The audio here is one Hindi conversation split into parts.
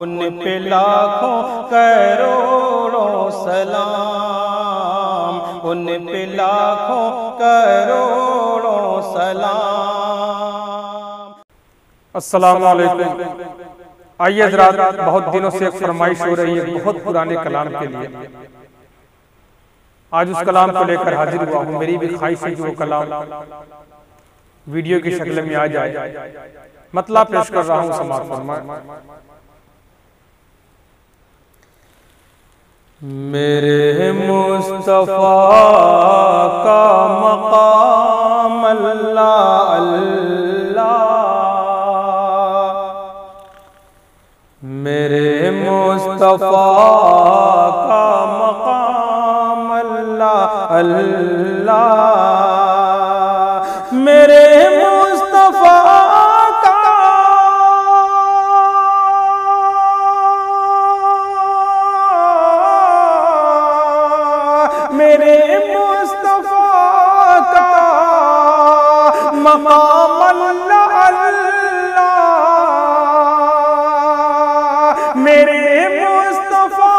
उन पे लाखों करोड़ों सलाम, उन पे लाखों करोड़ों सलाम। अस्सलाम वालेकुम। आइए हज़रात, बहुत दिनों से एक फरमाइश हो रही है बहुत पुराने कलाम के लिए। आज उस कलाम को लेकर हाजिर हुआ हूँ। मेरी भी ख्वाहिश है कि वो कलाम वीडियो की शक्ल में आ जाए। मतलब पेश कर रहा हूँ, समाअत फरमाएं। मेरे मुस्तफा का मकाम अल्लाह अल्लाह, मेरे मुस्तफा का मकाम अल्लाह अल्लाह, मेरे मुस्तफा मेरे मुस्तफा का मकाम अल्लाह अल्लाह, मेरे मुस्तफा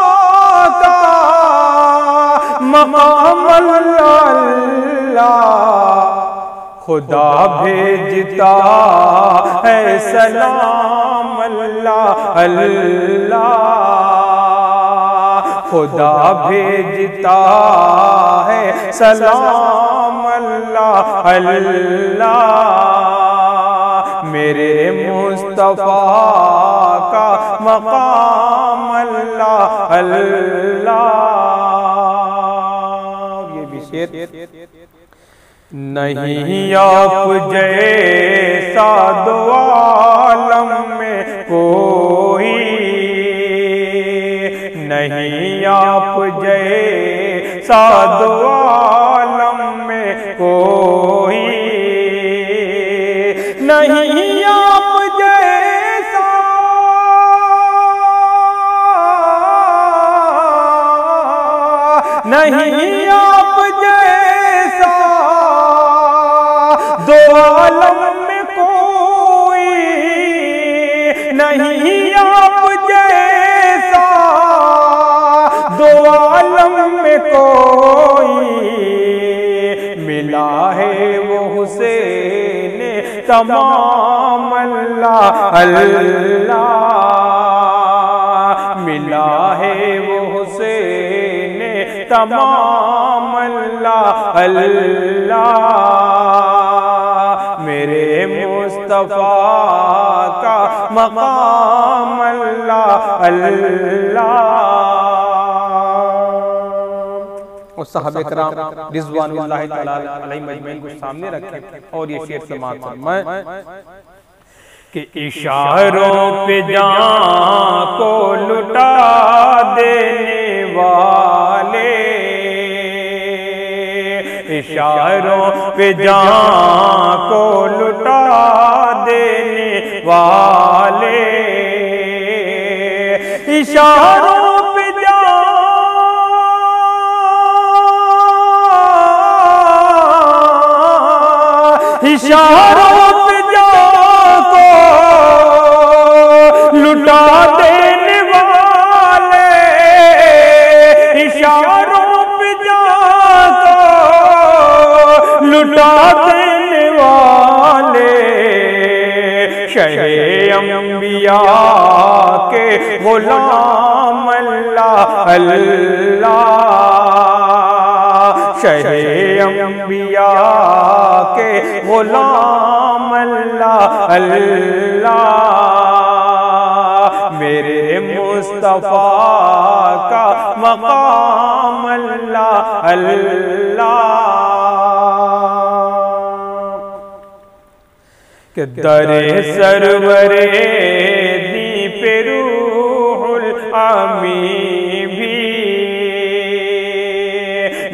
का मकाम अल्लाह अल्लाह, खुदा भेजता है सलाम अल्लाह अल्लाह, खुदा भेजता है सलाम अल्लाह अल्लाह, मेरे मुस्तफा का मकाम अल्लाह अल्लाह। ये भी शेर। नहीं आप जैसा दो आलम में कोई, नहीं आप जैसा दो आलम में कोई, नहीं आप जैसा, नहीं आप जैसा दो आलम में कोई, नहीं आप जैसा दो आलम में कोई, मिला है वो हुसैन तमाम अल्लाह अल्लाह, मिला है वो हुसैन तमाम अल्लाह अल्लाह, मेरे मुस्तफा का मकाम अल्लाह अल्लाह। और सहाबे कराम रिज़वानुल्लाह तआला अलैहिम अजमईन को सामने रखें और ये शेर समाअत फरमाएं कि इशारों पे जान को लुटा देने वाले, इशारों पे जान को लुटा देने वाले, इशारों पे जान, इशारों पे जान को लुटा देने वाले, इशारों पे जान को लुटा देने वाले, शहे अंबिया के गुलाम अल्लाह अल्लाह, शहे अंबिया के गुलाम अल्लाह अल्लाह, मेरे मुस्तफा का मकाम अल्लाह अल्लाह, कि दरे सरवरे दी पे रूहुल आमी भी,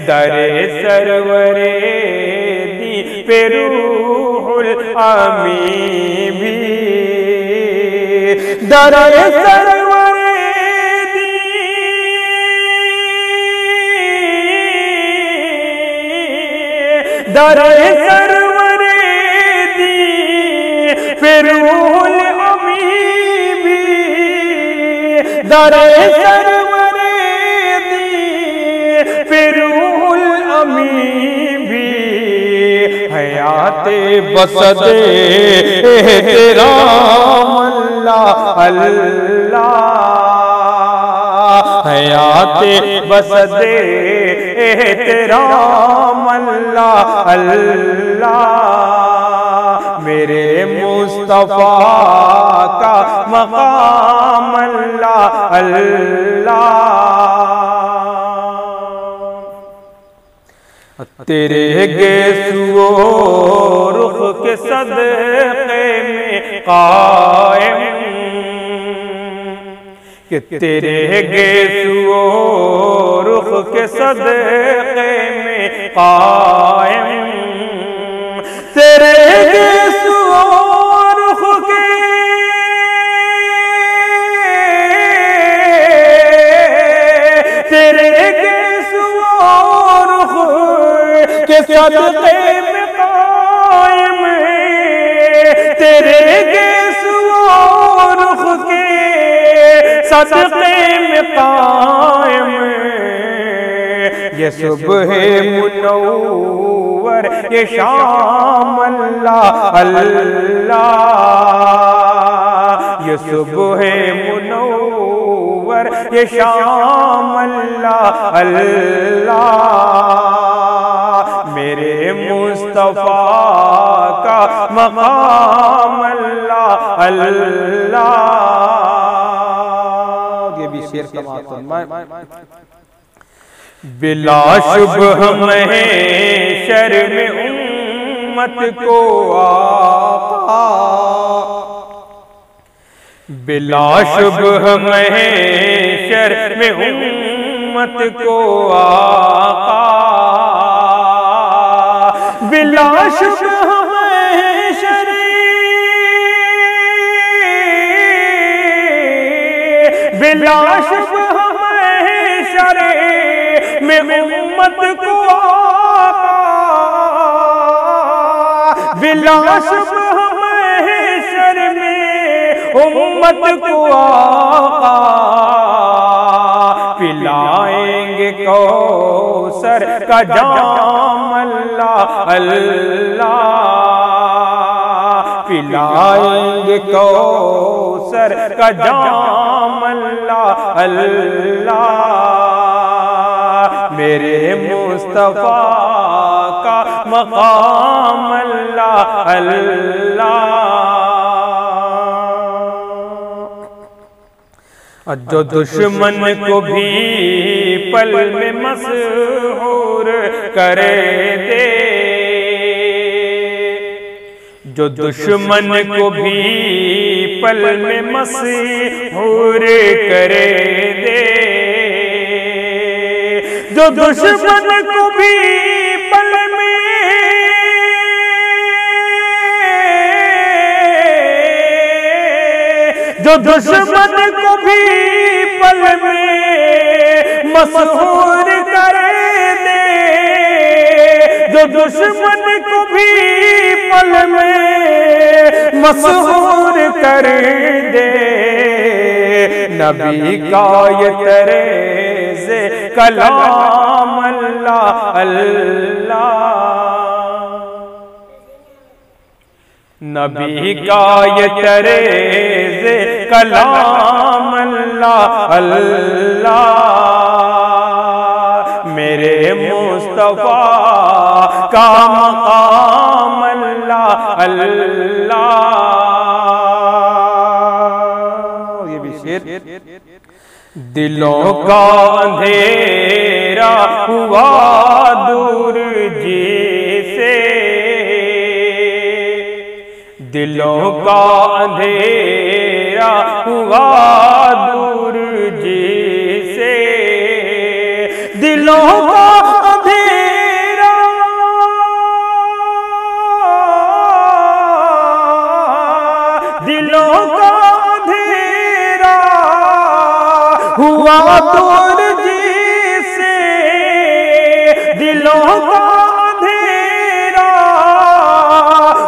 दरे सरवरे दी पे रूहुल आमी भी, दरे सरवरे दी, दरे सरवरे दी पे रूहुल आमी भी, दरे सरवरे दी फिरूल अमी भी हयाते बसदे तेरा अल्लाह अल्लाह हयाते बसदे तेरा अल्लाह अल्लाह मेरे मुस्तफा का मकाम अल्लाह अल्लाह तेरे गेसुओ रुख के सदक़े में कायम कि तेरे गेसुओ रुख के सदक़े में कायम तेरे गेसुओ रुख के तेरे गेसुओ रुख के सदक़े में कायम तेरे गेसुओ रुख के सदक़े में कायम ये सुबह मुनव्वर ये शाम अल्लाह अल्लाह ये सुबह मुनव्वर ये शाम अल्लाह अल्लाह मेरे मुस्तफा का मकाम अल्लाह अल्लाह। ये भी शेर का मातम बिला शुबह महशर में उम्मत को आका बिला शुबह महशर में उम्मत को आका बिला शुबह महशर बिला शुबह महशर में उम्मत को आका बिला शुबह महशर में उम्मत को आका पिलाएंगे कौसर का जाम अल्लाह अल्लाह पिलाएंगे कौसर का जाम अल्लाह अल्लाह मेरे मुस्तफा का मकाम अल्लाह अल्लाह। जो दुश्मन को भी पल में मशहूर करे दे जो दुश्मन को भी पल में मशहूर करे दे जो दुश्मन को भी पल में जो दुश्मन को भी पल में मशहूर कर दे जो दुश्मन को भी पल में मशहूर कर दे नबी का ये तर्ज़े कलाम अल्लाह अल्लाह नबी का ये तर्ज़े कलाम अल्लाह अल्लाह मेरे मुस्तफा का मकाम अल्लाह अल्लाह। ये भी शेर दिलों का अंधेरा हुआ दूर जिसे दिलों का अंधेरा हुआ दूर जिसे दिलों का अंधेरा दिलों का अंधेरा हुआ दूर जिसे दिलों का अंधेरा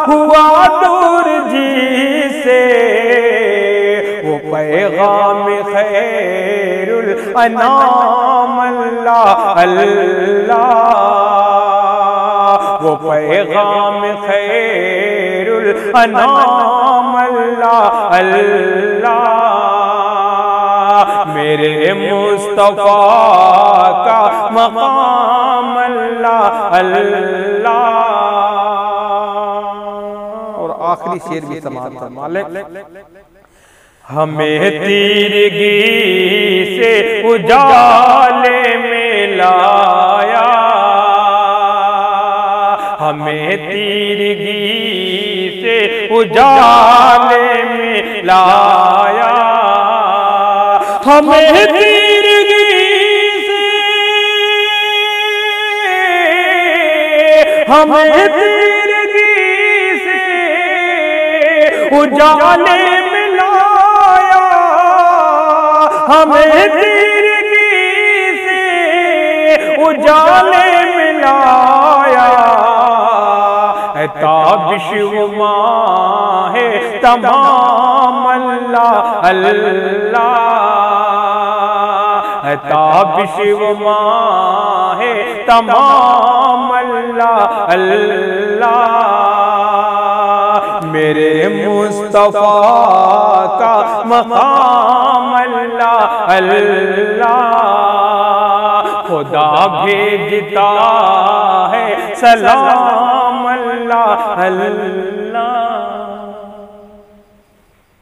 हुआ दूर जिसे वो पैगाम पैगाम खैरुल अनाम अल्लाह अल्लाह, वो पैगाम खैरुल अनाम अल्लाह अल्लाह, मेरे मुस्तफा का मकाम अल्लाह अल्लाह। और आखिरी शेर भी समाप्त फरमा ले। हमें तीरगी से उजाले में लाया, हमें तीरगी से उजाले में लाया, हमें तीरगी से, हमें तीरगी से उजाले में लाया, हमें तीरगी से उजाले में लाया, ताबिश माह तमाम अल्लाह अल्लाह, ताबिश माह तमाम अल्लाह अल्लाह, मेरे मुस्तफा का मकाम अल्लाह अल्लाह, खुदा भेजता है सलाम अल्लाह अल्लाह।